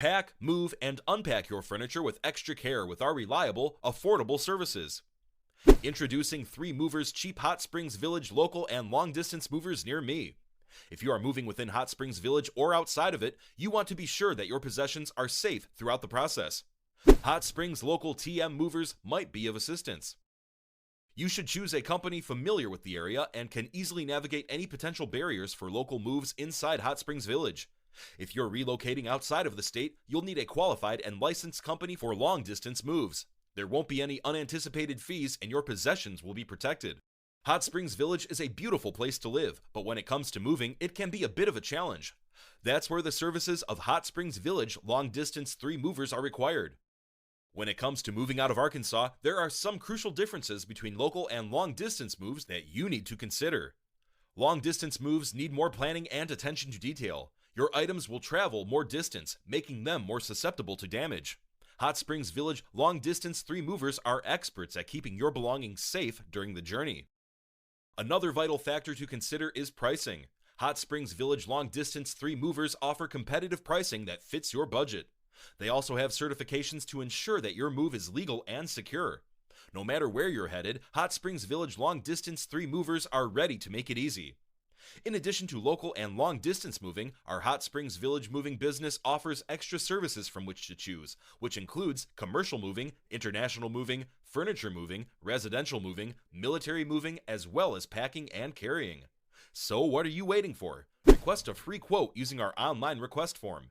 Pack, move, and unpack your furniture with extra care with our reliable, affordable services. Introducing 3 Movers Cheap Hot Springs Village local and long distance movers near me. If you are moving within Hot Springs Village or outside of it, you want to be sure that your possessions are safe throughout the process. Hot Springs local TM movers might be of assistance. You should choose a company familiar with the area and can easily navigate any potential barriers for local moves inside Hot Springs Village. If you're relocating outside of the state, you'll need a qualified and licensed company for long distance moves. There won't be any unanticipated fees and your possessions will be protected. Hot Springs Village is a beautiful place to live, but when it comes to moving, it can be a bit of a challenge. That's where the services of Hot Springs Village long distance 3 movers are required. When it comes to moving out of Arkansas, there are some crucial differences between local and long distance moves that you need to consider. Long distance moves need more planning and attention to detail. Your items will travel more distance, making them more susceptible to damage. Hot Springs Village long distance 3 movers are experts at keeping your belongings safe during the journey. Another vital factor to consider is pricing. Hot Springs Village long distance 3 movers offer competitive pricing that fits your budget. They also have certifications to ensure that your move is legal and secure. No matter where you're headed, Hot Springs Village long distance 3 movers are ready to make it easy. In addition to local and long distance moving, our Hot Springs Village moving business offers extra services from which to choose, which includes commercial moving, international moving, furniture moving, residential moving, military moving, as well as packing and carrying. So what are you waiting for? Request a free quote using our online request form.